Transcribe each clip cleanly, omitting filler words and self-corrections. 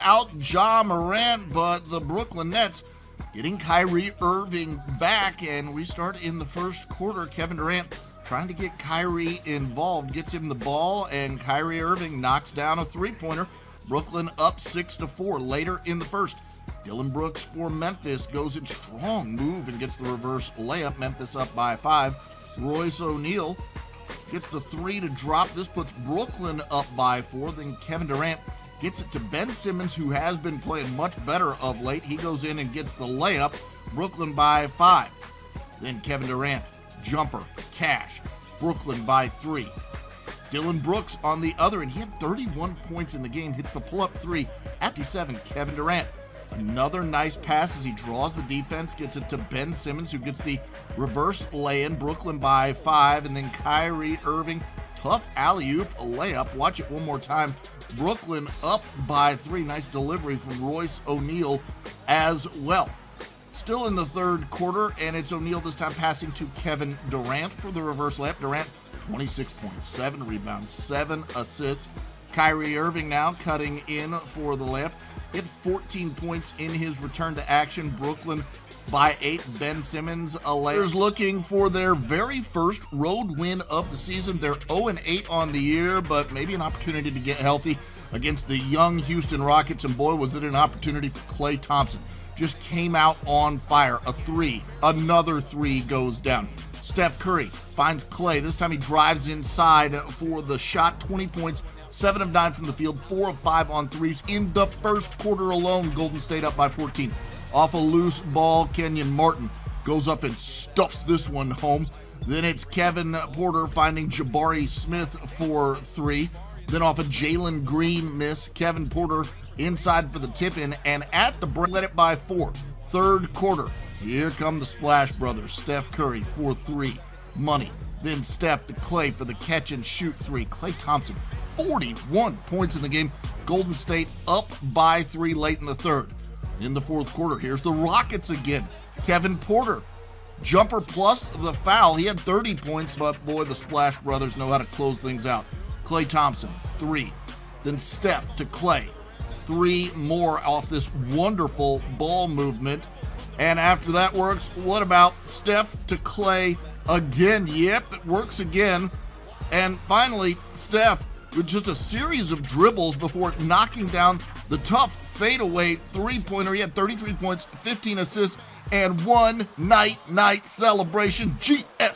out Ja Morant, but the Brooklyn Nets getting Kyrie Irving back, and we start in the first quarter. Kevin Durant trying to get Kyrie involved, gets him the ball, and Kyrie Irving knocks down a three-pointer. Brooklyn up 6-4 later in the first. Dillon Brooks for Memphis goes in strong move and gets the reverse layup. Memphis up by 5. Royce O'Neal gets the 3 to drop. This puts Brooklyn up by 4. Then Kevin Durant gets it to Ben Simmons, who has been playing much better of late. He goes in and gets the layup. Brooklyn by 5. Then Kevin Durant, jumper, cash. Brooklyn by 3. Dillon Brooks on the other end. He had 31 points in the game. Hits the pull-up 3 at 57. Kevin Durant, another nice pass as he draws the defense. Gets it to Ben Simmons, who gets the reverse lay-in. Brooklyn by 5. And then Kyrie Irving, tough alley-oop, a layup. Watch it one more time. Brooklyn up by 3. Nice delivery from Royce O'Neal as well. Still in the third quarter, and it's O'Neal this time passing to Kevin Durant for the reverse layup. Durant, 26 points, 7 rebounds, 7 assists. Kyrie Irving now cutting in for the layup. Hit 14 points in his return to action. Brooklyn by 8. Ben Simmons, a layup. Looking for their very first road win of the season. They're 0-8 on the year, but maybe an opportunity to get healthy against the young Houston Rockets. And boy, was it an opportunity for Klay Thompson. Just came out on fire. A 3. Another 3 goes down. Steph Curry finds Klay. This time he drives inside for the shot. 20 points, 7 of 9 from the field, 4 of 5 on threes in the first quarter alone. Golden State up by 14. Off a loose ball, Kenyon Martin goes up and stuffs this one home. Then it's Kevin Porter finding Jabari Smith for 3. Then off a Jalen Green miss, Kevin Porter inside for the tip-in, and at the break, let it by 4. Third quarter. Here come the Splash Brothers. Steph Curry for 3. Money. Then Steph to Klay for the catch and shoot 3. Klay Thompson, 41 points in the game. Golden State up by 3 late in the third. In the fourth quarter, here's the Rockets again. Kevin Porter, jumper plus the foul. He had 30 points, but boy, the Splash Brothers know how to close things out. Klay Thompson, 3. Then Steph to Klay. 3 more off this wonderful ball movement. And after that works, what about Steph to Klay again? Yep, it works again. And finally, Steph with just a series of dribbles before knocking down the tough fadeaway three-pointer. He had 33 points, 15 assists, and one night celebration.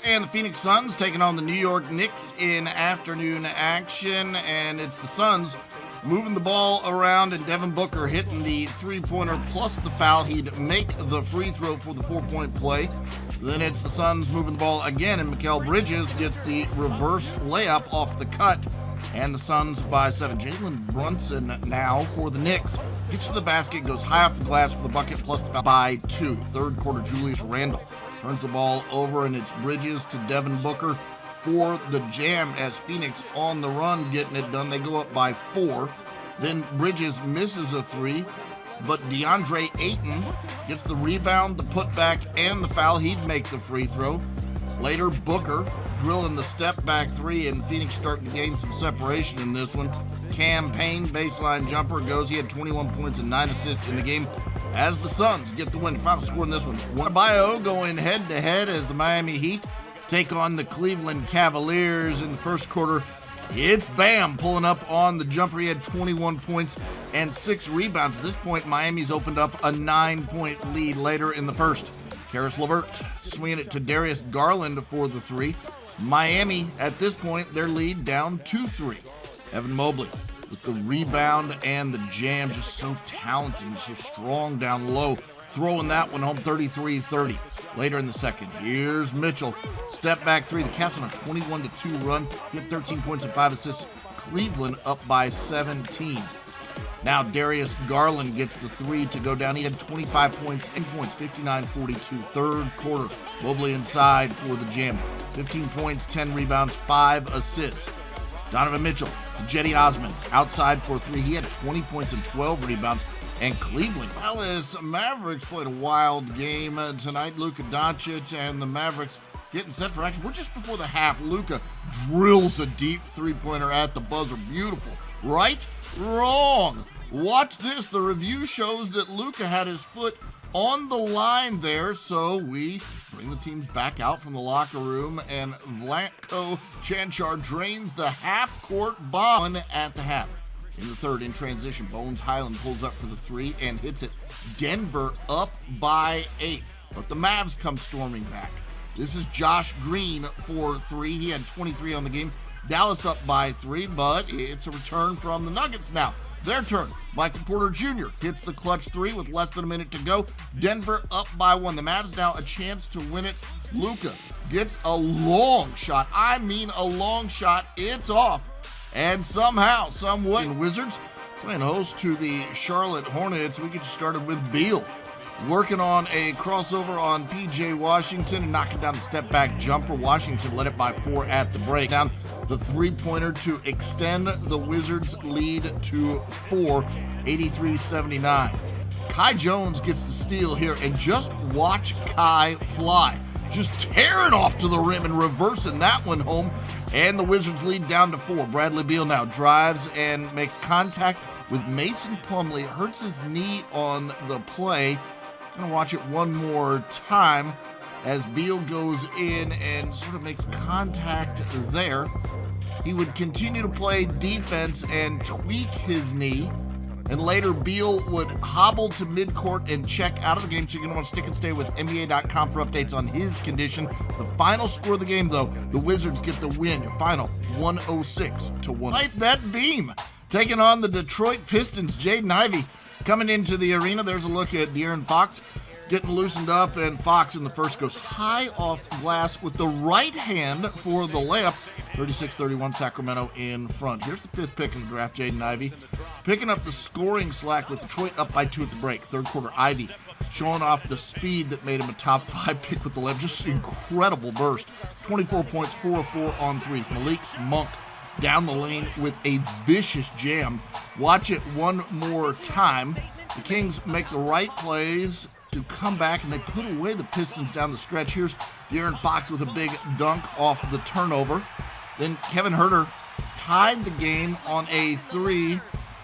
And the Phoenix Suns taking on the New York Knicks in afternoon action. And it's the Suns moving the ball around, and Devin Booker hitting the three-pointer plus the foul. He'd make the free throw for the 4-point play. Then it's the Suns moving the ball again, and Mikal Bridges gets the reverse layup off the cut, and the Suns by 7. Jalen Brunson now for the Knicks. Gets to the basket, goes high off the glass for the bucket plus the foul by 2. Third quarter, Julius Randle turns the ball over, and it's Bridges to Devin Booker for the jam as Phoenix on the run getting it done. They go up by 4. Then Bridges misses a 3, but DeAndre Ayton gets the rebound, the putback, and the foul. He'd make the free throw. Later, Booker drilling the step back 3, and Phoenix starting to gain some separation in this one. Cam Payne, baseline jumper, goes. He had 21 points and 9 assists in the game as the Suns get the win. Final score in this one. Adebayo going head-to-head as the Miami Heat take on the Cleveland Cavaliers in the first quarter. It's Bam pulling up on the jumper. He had 21 points and 6 rebounds. At this point, Miami's opened up a 9-point lead later in the first. Karis LeVert swinging it to Darius Garland for the 3. Miami, at this point, their lead down 2-3. Evan Mobley with the rebound and the jam, just so talented and so strong down low, throwing that one home, 33-30. Later in the second, here's Mitchell. Step back 3. The Cavs on a 21-2 run. He had 13 points and 5 assists. Cleveland up by 17. Now Darius Garland gets the 3 to go down. He had 25 points, 59-42. Third quarter, Mobley inside for the jam. 15 points, 10 rebounds, 5 assists. Donovan Mitchell, Jetty Osman outside for 3. He had 20 points and 12 rebounds. And Cleveland, Dallas Mavericks played a wild game tonight. Luka Doncic and the Mavericks getting set for action. We're just before the half. Luka drills a deep three-pointer at the buzzer. Beautiful. Right? Wrong. Watch this. The review shows that Luka had his foot on the line there, so we bring the teams back out from the locker room, and Vlatko Cancar drains the half-court bomb at the half. In the third, in transition, Bones Highland pulls up for the three and hits it. Denver up by 8, but the Mavs come storming back. This is Josh Green for 3. He had 23 on the game. Dallas up by 3, but it's a return from the Nuggets now. Their turn. Michael Porter Jr. hits the clutch 3 with less than a minute to go. Denver up by 1. The Mavs now a chance to win it. Luka gets a long shot. I mean a long shot. It's off. And somehow, some way, Wizards playing host to the Charlotte Hornets. We get started with Beal working on a crossover on P.J. Washington and knocking down the step-back jumper. Washington led it by 4 at the break. Down the three-pointer to extend the Wizards' lead to 4, 83-79. Kai Jones gets the steal here, and just watch Kai fly. Just tearing off to the rim and reversing that one home. And the Wizards lead down to 4. Bradley Beal now drives and makes contact with Mason Plumlee. Hurts his knee on the play. Gonna watch it one more time as Beal goes in and sort of makes contact there. He would continue to play defense and tweak his knee. And later, Beal would hobble to midcourt and check out of the game. So you're going to want to stick and stay with NBA.com for updates on his condition. The final score of the game, though, the Wizards get the win. Your final, 106-1. Light that beam. Taking on the Detroit Pistons, Jaden Ivey coming into the arena. There's a look at De'Aaron Fox getting loosened up, and Fox in the first goes high off glass with the right hand for the layup. 36-31 Sacramento in front. Here's the 5th pick in the draft, Jaden Ivey. Picking up the scoring slack with Detroit up by 2 at the break. Third quarter, Ivey showing off the speed that made him a top 5 pick with the layup. Just incredible burst. 24 points, 4 of 4 on threes. Malik Monk down the lane with a vicious jam. Watch it one more time. The Kings make the right plays to come back, and they put away the Pistons down the stretch. Here's De'Aaron Fox with a big dunk off the turnover. Then Kevin Huerter tied the game on a 3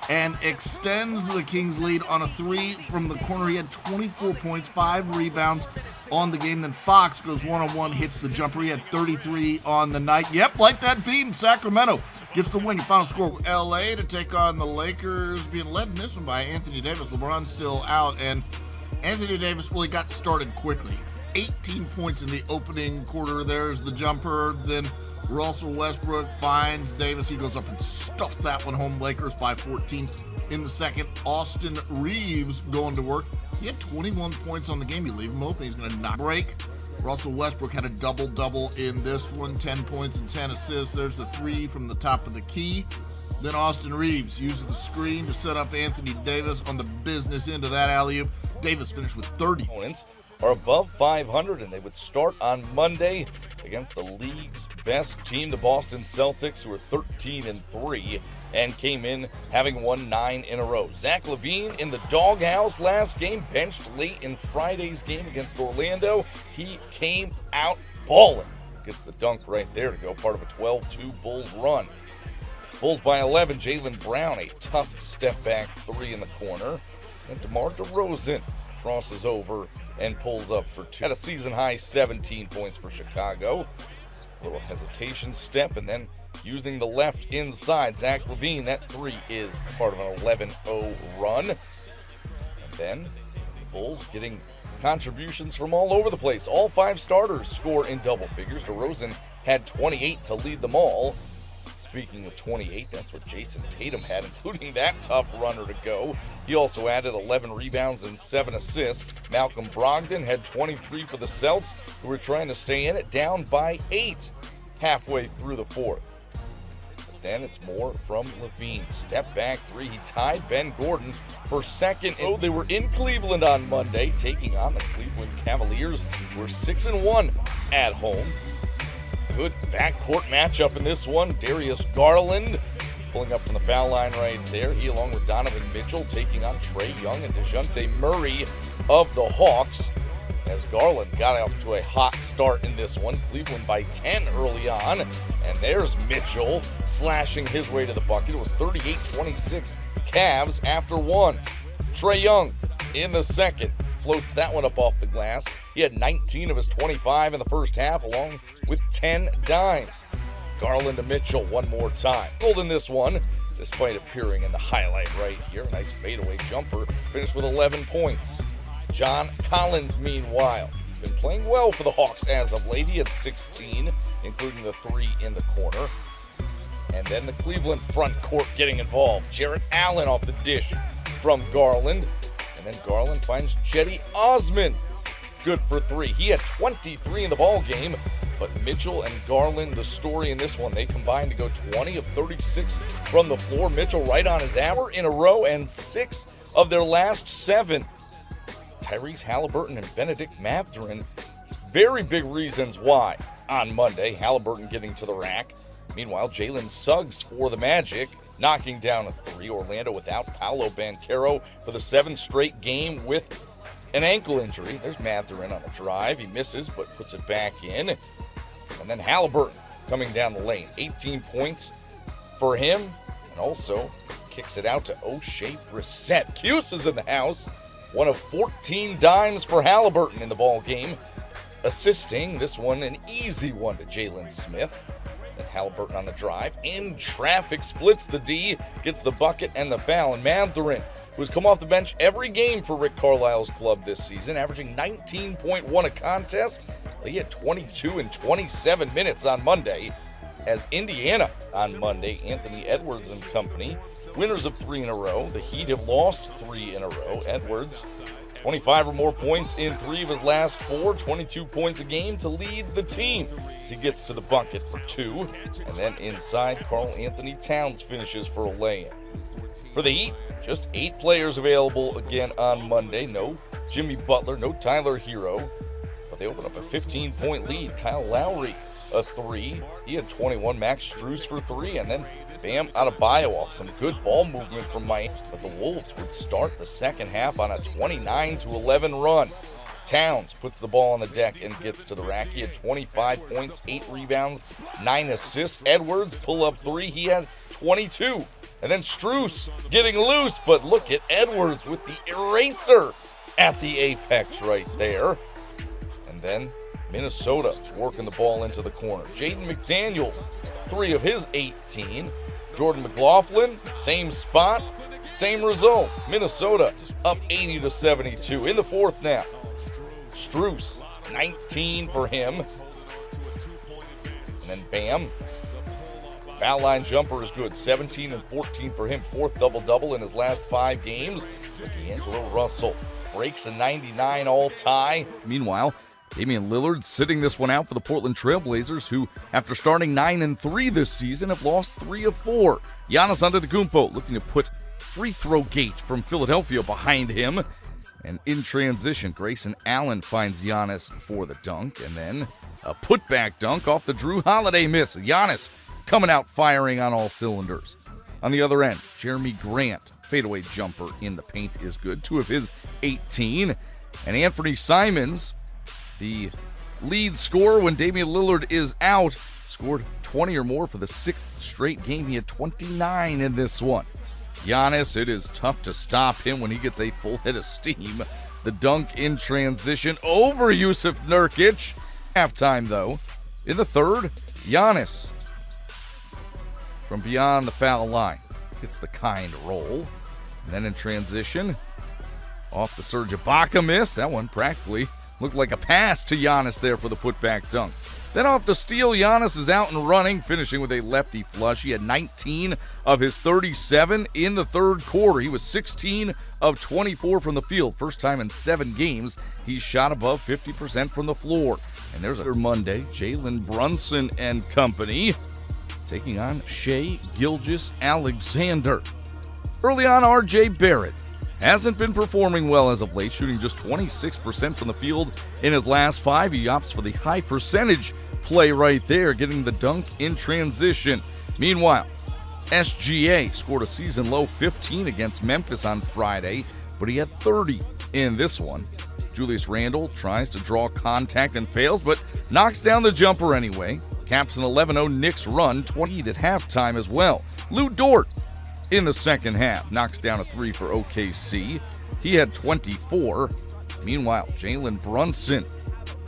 and extends the Kings' lead on a 3 from the corner. He had 24 points, 5 rebounds on the game. Then Fox goes one-on-one, hits the jumper. He had 33 on the night. Yep, like that beam, Sacramento gets the win. Your final score, L.A. to take on the Lakers, being led in this one by Anthony Davis. LeBron's still out, and Anthony Davis, well, he got started quickly. 18 points in the opening quarter. There's the jumper. Then Russell Westbrook finds Davis. He goes up and stuffs that one home. Lakers by 14 in the second. Austin Reeves going to work. He had 21 points on the game. You leave him open, he's going to knock break. Russell Westbrook had a double-double in this one. 10 points and 10 assists. There's the 3 from the top of the key. Then Austin Reeves uses the screen to set up Anthony Davis on the business end of that alley-oop. Davis finished with 30 points. Are above 500, and they would start on Monday against the league's best team, the Boston Celtics, who are 13-3 and came in having won 9 in a row. Zach LaVine in the doghouse last game, benched late in Friday's game against Orlando. He came out balling. Gets the dunk right there to go, part of a 12-2 Bulls run. Bulls by 11, Jaylen Brown, a tough step-back 3 in the corner. And DeMar DeRozan crosses over and pulls up for 2. At a season-high 17 points for Chicago. A little hesitation step, and then using the left inside, Zach LaVine, that 3 is part of an 11-0 run. And then the Bulls getting contributions from all over the place. All 5 starters score in double figures. DeRozan had 28 to lead them all. Speaking of 28, that's what Jason Tatum had, including that tough runner to go. He also added 11 rebounds and 7 assists. Malcolm Brogdon had 23 for the Celts, who were trying to stay in it, down by 8 halfway through the 4th. But then it's more from LaVine. Step back 3. He tied Ben Gordon for second. Oh, they were in Cleveland on Monday, taking on the Cleveland Cavaliers, who were 6-1 at home. Good backcourt matchup in this one. Darius Garland pulling up from the foul line right there. He, along with Donovan Mitchell, taking on Trae Young and DeJounte Murray of the Hawks. As Garland got off to a hot start in this one. Cleveland by 10 early on. And there's Mitchell slashing his way to the bucket. It was 38-26 Cavs after one. Trae Young in the second floats that one up off the glass. He had 19 of his 25 in the first half, along with 10 dimes. Garland to Mitchell one more time. Gold in this one, despite appearing in the highlight right here. A nice fadeaway jumper, finished with 11 points. John Collins, meanwhile, been playing well for the Hawks as of late. He had 16, including the 3 in the corner. And then the Cleveland front court getting involved. Jarrett Allen off the dish from Garland. And then Garland finds Cedi Osman. Good for 3. He had 23 in the ball game, but Mitchell and Garland, the story in this one, they combined to go 20 of 36 from the floor. Mitchell right on his hour in a row, and 6 of their last 7. Tyrese Halliburton and Benedict Mathurin, very big reasons why on Monday. Halliburton getting to the rack. Meanwhile, Jalen Suggs for the Magic, knocking down a 3. Orlando without Paolo Banchero for the 7th straight game with an ankle injury. There's Mathurin on a drive. He misses, but puts it back in. And then Halliburton coming down the lane. 18 points for him. And also kicks it out to O'Shea Brissett. Cuse is in the house. 1 of 14 dimes for Halliburton in the ball game. Assisting this one, an easy one to Jalen Smith. And Halliburton on the drive. In traffic, splits the D, gets the bucket and the foul. And Mathurin, who's come off the bench every game for Rick Carlisle's club this season, averaging 19.1 a contest. He had 22 in 27 minutes on Monday. As Indiana on Monday, Anthony Edwards and company, winners of 3 in a row. The Heat have lost 3 in a row. Edwards, 25 or more points in 3 of his last 4, 22 points a game to lead the team as he gets to the bucket for 2. And then inside, Karl Anthony Towns finishes for a lay-in. For the Heat, just 8 players available again on Monday. No Jimmy Butler, no Tyler Hero. But they open up a 15-point lead. Kyle Lowry, a 3. He had 21. Max Strus for 3. And then Bam Adebayo off some good ball movement from Miami. But the Wolves would start the second half on a 29-11 run. Towns puts the ball on the deck and gets to the rack. He had 25 points, 8 rebounds, 9 assists. Edwards, pull up 3. He had 22. And then Strus getting loose, but look at Edwards with the eraser at the apex right there. And then Minnesota working the ball into the corner. Jaden McDaniels, 3 of his 18. Jordan McLaughlin, same spot, same result. Minnesota up 80-72 in the fourth now. Strus, 19 for him. And then Bam. Foul line jumper is good. 17 and 14 for him. 4th double-double in his last 5 games. But D'Angelo Russell breaks a 99 all-tie. Meanwhile, Damian Lillard sitting this one out for the Portland Trail Blazers, who, after starting 9-3 this season, have lost 3 of 4. Giannis Antetokounmpo looking to put free throw gate from Philadelphia behind him. And in transition, Grayson Allen finds Giannis for the dunk. And then a putback dunk off the Drew Holiday miss. Giannis coming out firing on all cylinders. On the other end, Jeremy Grant, fadeaway jumper in the paint is good. 2 of his 18. And Anthony Simons, the lead scorer when Damian Lillard is out, scored 20 or more for the 6th straight game. He had 29 in this one. Giannis, it is tough to stop him when he gets a full head of steam. The dunk in transition over Yusuf Nurkic. Halftime, though. In the third, Giannis from beyond the foul line hits the kind roll. And then in transition, off the Serge Ibaka miss. That one practically looked like a pass to Giannis there for the putback dunk. Then off the steal, Giannis is out and running, finishing with a lefty flush. He had 19 of his 37 in the third quarter. He was 16 of 24 from the field. First time in 7 games he's shot above 50% from the floor. And there's a Monday, Jalen Brunson and company taking on Shai Gilgeous-Alexander. Early on, R.J. Barrett hasn't been performing well as of late, shooting just 26% from the field in his last 5. He opts for the high percentage play right there, getting the dunk in transition. Meanwhile, SGA scored a season-low 15 against Memphis on Friday, but he had 30 in this one. Julius Randle tries to draw contact and fails, but knocks down the jumper anyway. caps an 11-0 Knicks run, 20 at halftime as well. Lou Dort in the second half knocks down a three for OKC. He had 24. Meanwhile, Jalen Brunson,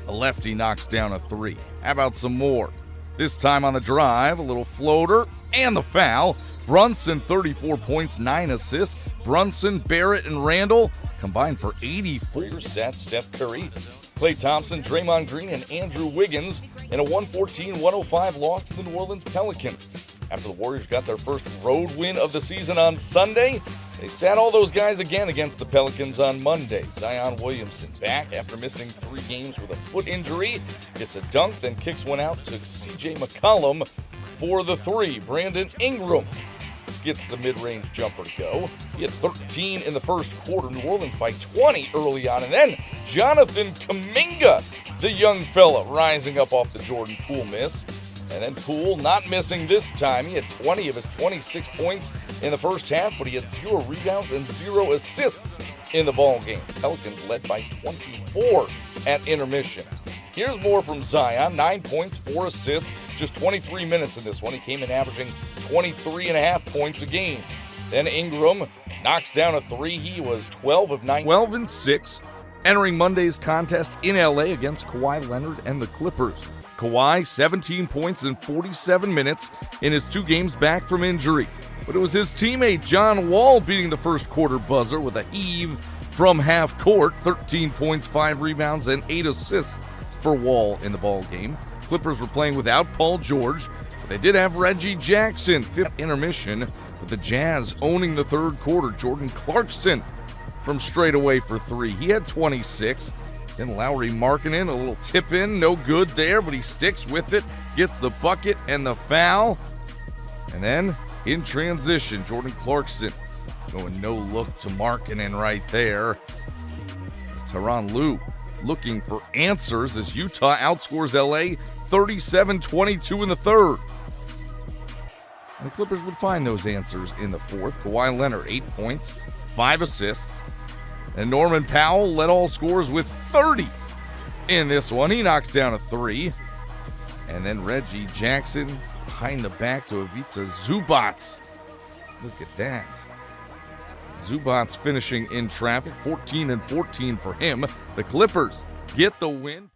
a lefty, knocks down a three. How about some more? This time on the drive, a little floater and the foul. Brunson, 34 points, 9 assists. Brunson, Barrett, and Randall combined for 84. Sat Steph Curry, Klay Thompson, Draymond Green, and Andrew Wiggins in a 114-105 loss to the New Orleans Pelicans. After the Warriors got their first road win of the season on Sunday, they sat all those guys again against the Pelicans on Monday. Zion Williamson back after missing 3 games with a foot injury. Gets a dunk, then kicks one out to C.J. McCollum for the three. Brandon Ingram gets the mid-range jumper to go. He had 13 in the first quarter. New Orleans by 20 early on. And then Jonathan Kuminga, the young fella, rising up off the Jordan Poole miss. And then Poole not missing this time. He had 20 of his 26 points in the first half, but he had 0 rebounds and 0 assists in the ball game. Pelicans led by 24 at intermission. Here's more from Zion. 9 points, 4 assists, just 23 minutes in this one. He came in averaging 23.5 points a game. Then Ingram knocks down a three. He was 12 of 9. 12 and 6, entering Monday's contest in LA against Kawhi Leonard and the Clippers. Kawhi, 17 points in 47 minutes in his 2 games back from injury. But it was his teammate John Wall beating the first quarter buzzer with a heave from half court. 13 points, 5 rebounds, and 8 assists for Wall in the ball game. Clippers were playing without Paul George, but they did have Reggie Jackson. 5th intermission, with the Jazz owning the third quarter. Jordan Clarkson from straight away for 3. He had 26. Then Lauri Markkanen, a little tip in, no good there, but he sticks with it, gets the bucket and the foul. And then in transition, Jordan Clarkson going no look to Markkanen right there. It's Tyronn Lue looking for answers as Utah outscores LA 37-22 in the third. And the Clippers would find those answers in the fourth. Kawhi Leonard, 8 points, 5 assists. And Norman Powell led all scorers with 30 in this one. He knocks down a three. And then Reggie Jackson behind the back to Ivica Zubac. Look at that. Zubac finishing in traffic, 14 and 14 for him. The Clippers get the win.